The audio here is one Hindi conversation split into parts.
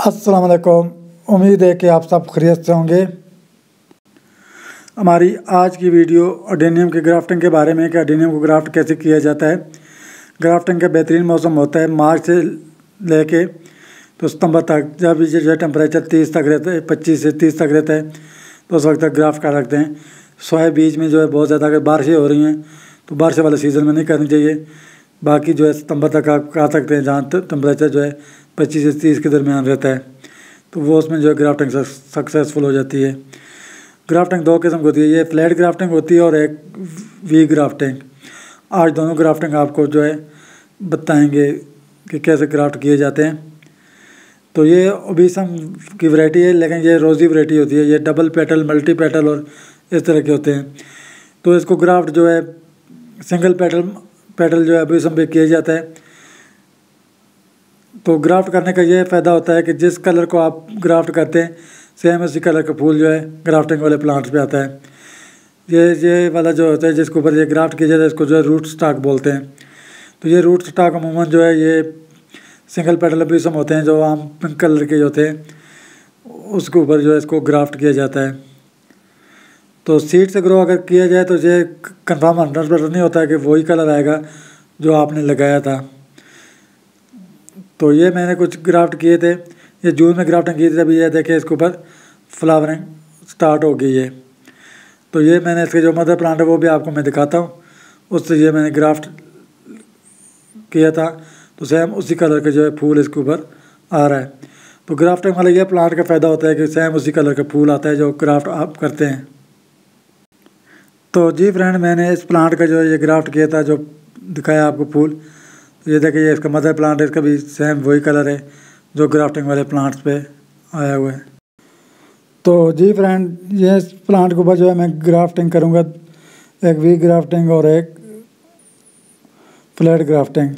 अस्सलाम वालेकुम। उम्मीद है कि आप सब खैरियत से होंगे। हमारी आज की वीडियो अडेनियम की ग्राफ्टिंग के बारे में कि अडेनियम को ग्राफ्ट कैसे किया जाता है। ग्राफ्टिंग का बेहतरीन मौसम होता है मार्च से लेके तो सितंबर तक, जब जो टेम्परेचर 30 तक रहता है, 25 से 30 तक रहता है, तो उस वक्त तक ग्राफ्ट कर सकते हैं। सोए बीज में जो है बहुत ज़्यादा अगर बारिशें हो रही हैं तो बारिश वाले सीज़न में नहीं करनी चाहिए। बाकी जो है सितंबर तक आप कर सकते हैं, जहाँ टेम्परेचर जो है 25 से 30 के दरमियान रहता है, तो वो उसमें जो है ग्राफ्टिंग सक्सेसफुल हो जाती है। ग्राफ्टिंग दो किस्म की होती है, ये फ्लैट ग्राफ्टिंग होती है और एक वी ग्राफ्टिंग। आज दोनों ग्राफ्टिंग आपको जो है बताएंगे कि कैसे ग्राफ्ट किए जाते हैं। तो ये ओबीसम की वैरायटी है, लेकिन ये रोज़ी वैरायटी होती है। ये डबल पेटल, मल्टी पेटल और इस तरह के होते हैं। तो इसको ग्राफ्ट जो है सिंगल पेटल जो है ओबीसम पे किया जाता है। तो ग्राफ्ट करने का ये फ़ायदा होता है कि जिस कलर को आप ग्राफ्ट करते हैं सेम उसी कलर का फूल जो है ग्राफ्टिंग वाले प्लांट्स पे आता है। ये वाला जो होता है जिसके ऊपर ये ग्राफ्ट किया जाता है, इसको जो है रूट स्टॉक बोलते हैं। तो ये रूट स्टॉक अमूमन जो है ये सिंगल पेटल ओबीसम होते हैं, जो आम पिंक कलर के होते हैं, उसके ऊपर जो है इसको ग्राफ्ट किया जाता है। तो सीड से ग्रो अगर किया जाए तो ये कन्फर्म 100% नहीं होता है कि वही कलर आएगा जो आपने लगाया था। तो ये मैंने कुछ ग्राफ्ट किए थे, ये जून में ग्राफ्टिंग की थी। अभी ये देखिए इसके ऊपर फ्लावरिंग स्टार्ट हो गई है। तो ये मैंने इसके जो मदर प्लांट है वो भी आपको मैं दिखाता हूँ, उससे ये मैंने ग्राफ्ट किया था। तो सेम उसी कलर के जो है फूल इसके ऊपर आ रहा है। तो ग्राफ्टिंग वाला ये प्लांट का फ़ायदा होता है कि सेम उसी कलर का फूल आता है जो ग्राफ्ट आप करते हैं। तो जी फ्रेंड, मैंने इस प्लांट का जो है ये ग्राफ्ट किया था, जो दिखाया आपको फूल। तो ये देखिए, ये इसका मदर प्लांट है, इसका भी सेम वही कलर है जो ग्राफ्टिंग वाले प्लांट्स पे आया हुआ है। तो जी फ्रेंड, ये इस प्लांट के ऊपर जो है मैं ग्राफ्टिंग करूँगा, एक वी ग्राफ्टिंग और एक फ्लैट ग्राफ्टिंग।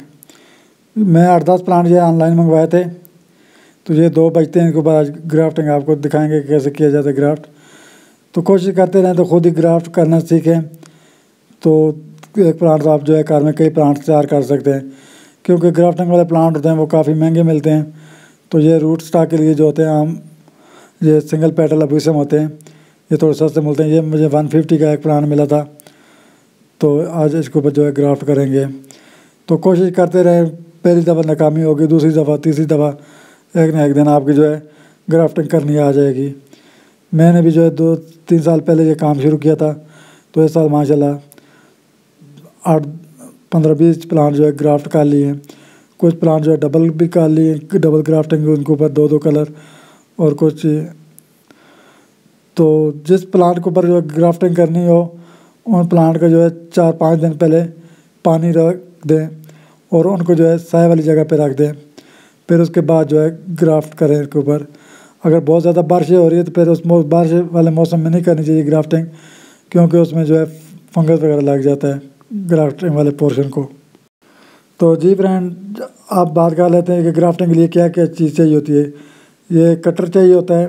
मैं 8-10 प्लांट ये ऑनलाइन मंगवाए थे, तो ये 2 बचते हैं। इनके ऊपर आज ग्राफ्टिंग आपको दिखाएंगे कैसे किया जाता है ग्राफ्ट। तो कोशिश करते रहें तो खुद ही ग्राफ्ट करना सीखें, तो एक प्लांट आप जो है घर में कई प्लांट तैयार कर सकते हैं। क्योंकि ग्राफ्टिंग वाले प्लांट होते हैं वो काफ़ी महंगे मिलते हैं। तो ये रूट स्टॉक के लिए जो होते हैं आम ये सिंगल पेटल ओबीसम होते हैं, ये थोड़े सस्ते मिलते हैं। ये मुझे 150 का एक प्लांट मिला था। तो आज इसके ऊपर जो है ग्राफ्ट करेंगे। तो कोशिश करते रहें, पहली दफ़ा नाकामी होगी, दूसरी दफ़ा, तीसरी दफ़ा एक ना एक दिन आपकी जो है ग्राफ्टिंग करनी आ जाएगी। मैंने भी जो है 2-3 साल पहले ये काम शुरू किया था, तो इस साल माशाल्लाह 15-20 प्लांट जो है ग्राफ्ट कर लिए हैं। कुछ प्लांट जो है डबल भी कर लिए, डबल ग्राफ्टिंग, उनके ऊपर 2-2 कलर और कुछ। तो जिस प्लांट के ऊपर जो है ग्राफ्टिंग करनी हो, उन प्लांट का जो है 4-5 दिन पहले पानी रख दें और उनको जो है साए वाली जगह पे रख दें। फिर उसके बाद जो है ग्राफ्ट करें इसके ऊपर। अगर बहुत ज़्यादा बारिशें हो रही है तो फिर उस बारिश वाले मौसम में नहीं करनी चाहिए ग्राफ्टिंग, क्योंकि उसमें जो है फंगस वगैरह लग जाता है ग्राफ्टिंग वाले पोर्शन को। तो जी फ्रेंड, आप बात कर लेते हैं कि ग्राफ्टिंग के लिए क्या क्या चीज़ चाहिए होती है। ये कटर चाहिए होता है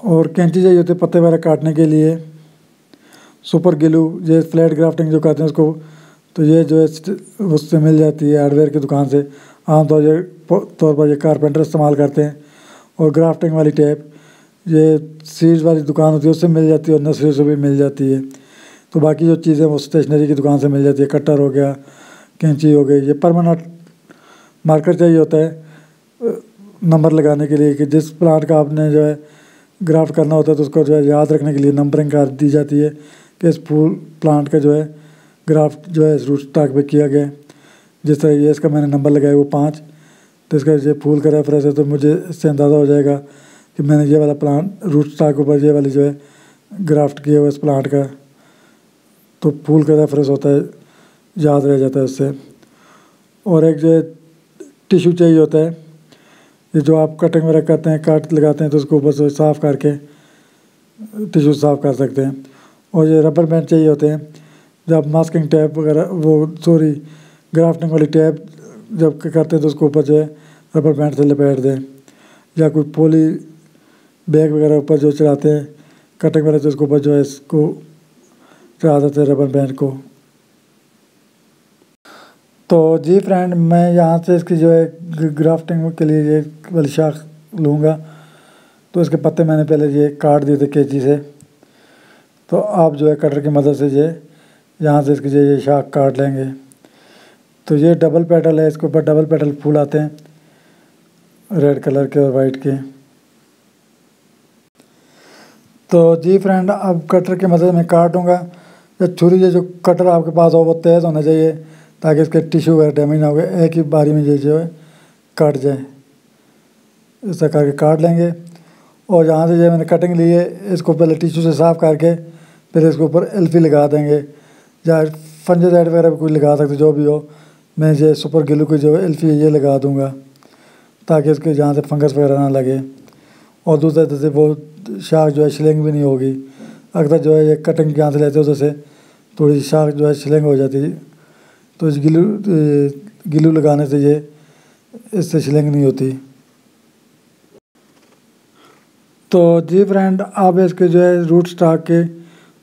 और कैंची चाहिए होती है पत्ते वगैरह काटने के लिए। सुपर ग्लू, ये फ्लैट ग्राफ्टिंग जो कहते हैं उसको, तो ये जो है उससे मिल जाती है हार्डवेयर की दुकान से। तौर पर ये कारपेंटर इस्तेमाल करते हैं। और ग्राफ्टिंग वाली टेप ये सीड्स वाली दुकान होती है उससे मिल जाती है और नर्सरी से भी मिल जाती है। तो बाकी जो चीज़ें वो स्टेशनरी की दुकान से मिल जाती है। कटर हो गया, कैंची हो गई। ये परमानेंट मार्कर चाहिए होता है नंबर लगाने के लिए, कि जिस प्लांट का आपने जो है ग्राफ्ट करना होता है तो उसको जो है याद रखने के लिए नंबरिंग कर दी जाती है कि इस फूल प्लांट का जो है ग्राफ्ट जो है रूट स्टॉक पे किया गया है। जिस तरह ये इसका मैंने नंबर लगाया वो 5, तो इसका ये फूल का रेफरेंस है, तो मुझे इससे अंदाज़ा हो जाएगा कि मैंने ये वाला प्लांट रूट स्टॉक के ऊपर ये वाली जो है ग्राफ्ट किया हुआ इस प्लांट का। तो फूल का रेफरेंस होता है, याद रह जाता है उससे। और एक जो है टिश्यू चाहिए होता है, ये जो आप कटिंग वगैरह करते हैं, काट लगाते हैं, तो उसको ऊपर से साफ़ करके टिश्यू साफ़ कर सकते हैं। और ये रबर बैंड चाहिए होते हैं, जब मास्किंग टैप वगैरह ग्राफ्टिंग वाली टैप जब करते हैं तो उसको ऊपर जो है रबर बैंड से लपेट दें। या कोई पॉली बैग वगैरह ऊपर जो चढ़ाते हैं कटिंग वगैरह, तो उसके ऊपर जो है इसको चढ़ा देते हैं रबर बैंड को। तो जी फ्रेंड, मैं यहाँ से इसकी जो है ग्राफ्टिंग के लिए ये वाली शाख लूँगा। तो इसके पत्ते मैंने पहले ये काट दिए थे कैंची से। तो आप जो है कटर की मदद से ये यहाँ से इसकी जो ये शाख काट लेंगे। तो ये डबल पेटल है, इसके ऊपर डबल पेटल फूल आते हैं रेड कलर के और वाइट के। तो जी फ्रेंड, अब कटर की मदद में काटूँगा। या छुरी, ये जो कटर आपके पास हो वो तेज़ होना चाहिए ताकि इसके टिश्यू वगैरह डैमेज ना हो, एक ही बारी में ये जो है कट जाए। ऐसा करके काट लेंगे। और जहाँ से ये मैंने कटिंग ली है, इसको पहले टिश्यू से साफ़ करके फिर इसके ऊपर एल्फी लगा देंगे, या फंजासाइड वगैरह भी कोई लगा सकते, जो भी हो। मैं ये सुपर ग्लू की जो एल्फी है ये लगा दूँगा ताकि इसके जहाँ से फंगस वगैरह ना लगे। और दूसरे तरह से वो शाख जो है शिलिंग भी नहीं होगी। अक्सर जो है ये कटिंग यहाँ से लेते हैं, उधर से थोड़ी सी शाख जो है शिलिंग हो जाती है। तो इस गिलू लगाने से ये इससे शिलिंग नहीं होती। तो जी फ्रेंड, आप इसके जो है रूट स्टॉक के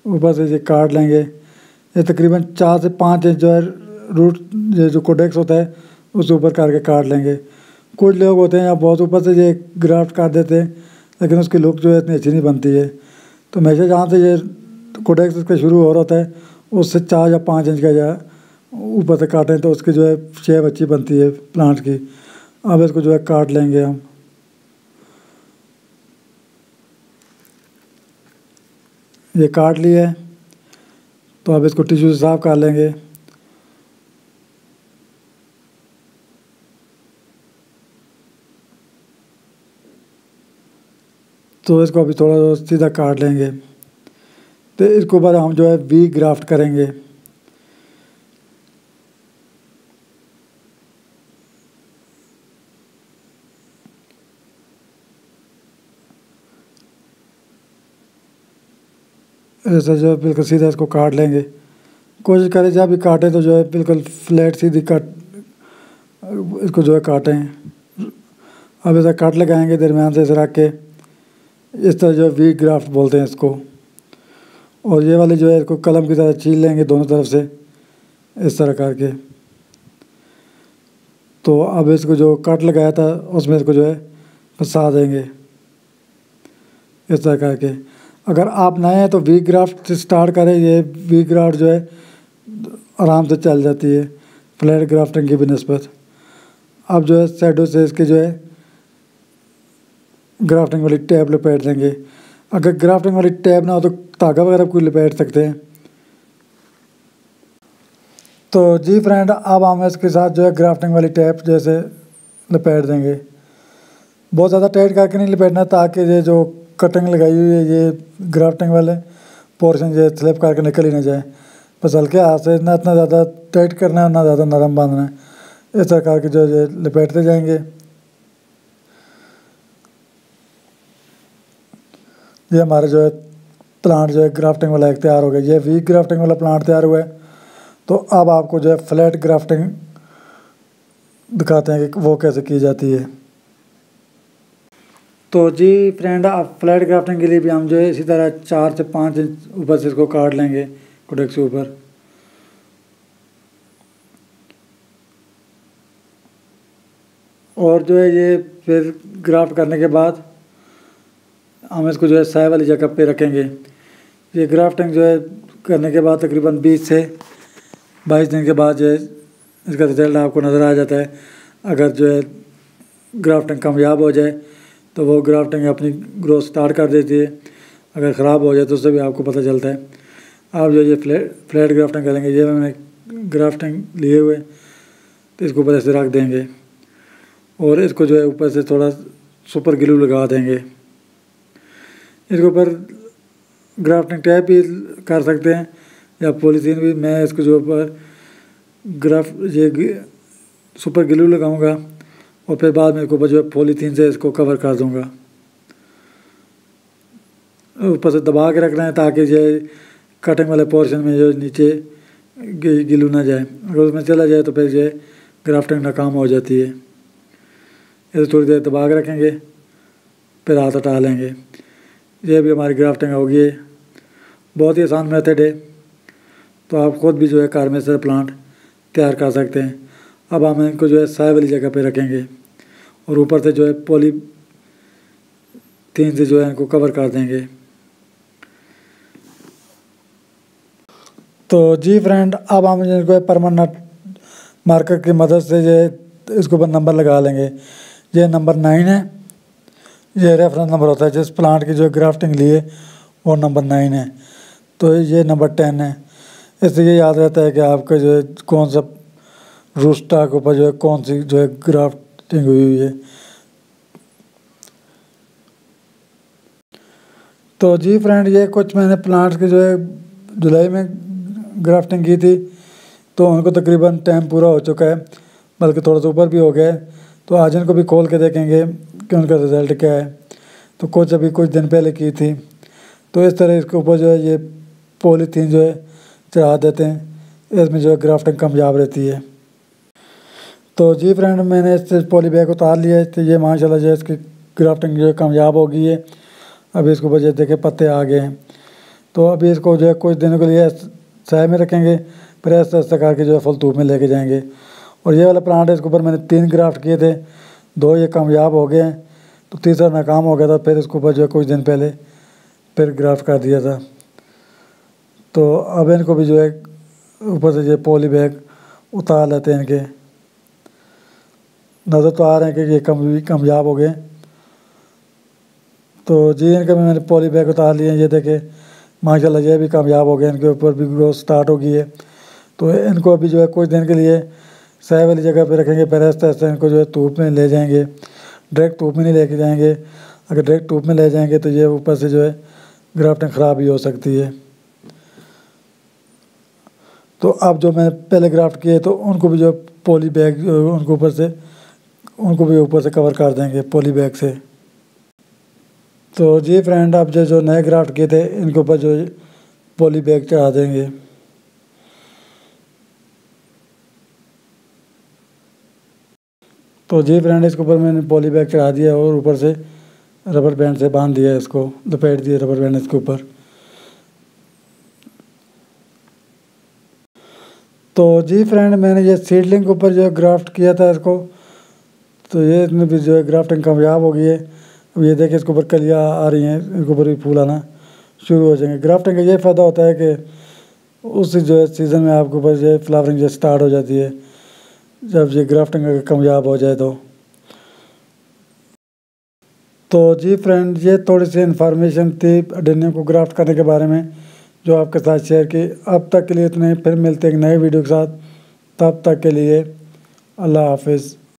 ऊपर से ये काट लेंगे। ये तकरीबन 4 से 5 इंच जो है रूट, ये जो कोडेक्स होता है उसके ऊपर करके काट लेंगे। कुछ लोग होते हैं या बहुत ऊपर से ये ग्राफ्ट काट देते हैं, लेकिन उसकी लुक जो है इतनी अच्छी नहीं बनती है। तो हमेशा जहाँ से ये कोडेक्स इसका शुरू हो रहा होता है उससे 4 या 5 इंच का जो है ऊपर से काटें, तो उसकी जो है शेप अच्छी बनती है प्लांट की। अब इसको जो है काट लेंगे हम। ये काट लिया है, तो अब इसको टिश्यू से साफ़ कर लेंगे। तो इसको अभी थोड़ा सीधा काट लेंगे। तो इसके ऊपर हम जो है वी ग्राफ्ट करेंगे। ऐसा जो है बिल्कुल सीधा इसको काट लेंगे। कोशिश करें जब भी काटें तो जो है बिल्कुल फ्लैट सीधी कट इसको जो है काटें। अब ऐसा कट लगाएंगे दरमियान से ऐसे रख के, इस तरह जो है वी ग्राफ्ट बोलते हैं इसको। और ये वाली जो है इसको कलम की तरह छील लेंगे दोनों तरफ से इस तरह करके। तो अब इसको जो कट लगाया था उसमें इसको जो है फंसा देंगे इस तरह करके। अगर आप नए हैं तो वी ग्राफ्ट से स्टार्ट करें। ये वी ग्राफ्ट जो है आराम से चल जाती है फ्लैट ग्राफ्टिंग की बनस्बत। अब जो है शैडो से इसके जो है ग्राफ्टिंग वाली टैब लपेट देंगे। अगर ग्राफ्टिंग वाली टैब ना हो तो धागा वगैरह कोई लपेट सकते हैं। तो जी फ्रेंड, अब हम इसके साथ जो है ग्राफ्टिंग वाली टैब जैसे लपेट देंगे। बहुत ज़्यादा टाइट करके नहीं लपेटना, ताकि ये जो कटिंग लगाई हुई है ये ग्राफ्टिंग वाले पोर्शन ये स्लिप करके निकल ही ना जाए। बस हल्के हाथ से, ना इतना ज़्यादा टाइट करना है ना ज़्यादा नरम बांधना है। इस तरह करके जो ये लपेटते जाएंगे। ये हमारे जो है प्लांट जो है ग्राफ्टिंग वाला एक तैयार हो गया। ये वी ग्राफ्टिंग वाला प्लांट तैयार हुआ है। तो अब आपको जो है फ्लैट ग्राफ्टिंग दिखाते हैं कि वो कैसे की जाती है। तो जी फ्रेंड, अब फ्लैट ग्राफ्टिंग के लिए भी हम जो है इसी तरह 4 से 5 इंच ऊपर से इसको काट लेंगे कोडेक्स के ऊपर। और जो है ये फिर ग्राफ्ट करने के बाद हम इसको जो है साय वाली जगह पे रखेंगे। ये ग्राफ्टिंग जो है करने के बाद तकरीबन 20 से 22 दिन के बाद जो है इसका रिजल्ट आपको नज़र आ जाता है। अगर जो है ग्राफ्टिंग कामयाब हो जाए तो वो ग्राफ्टिंग अपनी ग्रोथ स्टार्ट कर देती है। अगर ख़राब हो जाए तो उससे भी आपको पता चलता है। आप जो ये फ्लैट ग्राफ्टिंग करेंगे, ये मैंने ग्राफ्टिंग लिए हुए तो इसको ऊपर ऐसे रख देंगे और इसको जो है ऊपर से थोड़ा सुपर ग्लू लगा देंगे। इसके ऊपर ग्राफ्टिंग टैप भी कर सकते हैं या पॉलीथीन भी। मैं इसको जो ऊपर ये सुपर ग्लू लगाऊंगा और फिर बाद में इसके ऊपर जो है पॉलीथीन से इसको कवर कर दूंगा। ऊपर से दबा के रखना है ताकि जो कटिंग वाले पोर्शन में जो नीचे गिलू ना जाए। अगर उसमें चला जाए तो फिर जो है ग्राफ्टिंग नाकाम हो जाती है। इसे थोड़ी देर दबा के रखेंगे, फिर हाथ हटा लेंगे। ये भी हमारी ग्राफ्टिंग होगी है। बहुत ही आसान मेथड है। तो आप ख़ुद भी जो है घर में से प्लांट तैयार कर सकते हैं। अब हम इनको जो है साए वाली जगह पे रखेंगे और ऊपर से जो है पॉलीथीन से जो है इनको कवर कर देंगे। तो जी फ्रेंड, अब हम इनको परमानेंट मार्कर की मदद से जो इसके ऊपर नंबर लगा लेंगे। ये नंबर 9 है, ये रेफरेंस नंबर होता है जिस प्लांट की जो ग्राफ्टिंग लिए वो नंबर 9 है। तो ये नंबर 10 है। इससे ये याद रहता है कि आपका जो है कौन सा रूट स्टॉक ऊपर जो है कौन सी जो है ग्राफ्टिंग हुई है। तो जी फ्रेंड, ये कुछ मैंने प्लांट्स के जो है जुलाई में ग्राफ्टिंग की थी, तो उनको तकरीबन टाइम पूरा हो चुका है, बल्कि थोड़ा सा ऊपर भी हो गया है। तो आज इनको भी खोल के देखेंगे कि उनका रिज़ल्ट क्या है। तो कुछ अभी कुछ दिन पहले की थी। तो इस तरह इसके ऊपर जो है ये पॉलीथीन जो है चढ़ा देते हैं, इसमें जो है ग्राफ्टिंग कामयाब रहती है। तो जी फ्रेंड, मैंने इससे पॉली बैग उतार लिया है। तो ये माशाल्लाह जो है इसकी ग्राफ्टिंग जो है कामयाब हो गई है। अभी इसको वजह देखे पत्ते आ गए हैं। तो अभी इसको जो है कुछ दिनों के लिए साए में रखेंगे, फिर ऐसा ऐसा करके जो है फुल धूप में लेके जाएंगे। और ये वाला प्लांट है, इसके ऊपर मैंने 3 ग्राफ्ट किए थे, 2 ये कामयाब हो गए हैं, तो तीसरा नाकाम हो गया था। फिर इसके ऊपर जो है कुछ दिन पहले फिर ग्राफ्ट कर दिया था। तो अब इनको भी जो है ऊपर से जो पॉली बैग उतार लेते हैं। इनके नज़र तो आ रहे हैं कि ये कामयाब हो गए। तो जी इनका भी मैंने पॉली बैग उतार लिए हैं। ये देखे माशाल्लाह ये भी कामयाब हो गए, इनके ऊपर भी ग्रोथ स्टार्ट हो गई है। तो इनको अभी जो है कुछ दिन के लिए साए वाली जगह पे रखेंगे, फिर आहिस्ता आहिस्ता इनको जो है धूप में ले जाएंगे। डायरेक्ट धूप में नहीं लेके जाएंगे, अगर डायरेक्ट धूप में ले जाएंगे तो ये ऊपर से जो है ग्राफ्टिंग ख़राब भी हो सकती है। तो अब जो मैंने पहले ग्राफ्ट किए तो उनको भी जो पॉली बैग उनको भी ऊपर से कवर कर देंगे पॉली बैग से। तो जी फ्रेंड, अब जो नए ग्राफ्ट किए थे इनके ऊपर जो पॉली बैग चढ़ा देंगे। तो जी फ्रेंड, इसके ऊपर मैंने पॉली बैग चढ़ा दिया और ऊपर से रबर बैंड से बांध दिया, इसको लपेट दिया रबर बैंड इसके ऊपर। तो जी फ्रेंड, मैंने ये सीडलिंग के ऊपर जो है ग्राफ्ट किया था इसको, तो ये इसमें भी जो है ग्राफ्टिंग कामयाब हो गई है। अब ये देखिए इसके ऊपर कलियाँ आ रही हैं, इनके ऊपर भी फूल आना शुरू हो जाएंगे। ग्राफ्टिंग का ये फ़ायदा होता है कि उस जो है सीज़न में आपके ऊपर जो है फ्लावरिंग जो स्टार्ट हो जाती है, जब ये ग्राफ्टिंग अगर कामयाब हो जाए तो जी फ्रेंड, ये थोड़ी सी इन्फॉर्मेशन थी अडेनियम को ग्राफ्ट करने के बारे में जो आपके साथ शेयर की। अब तक के लिए इतने, फिर मिलते हैं एक नए वीडियो के साथ। तब तक के लिए अल्लाह हाफिज़।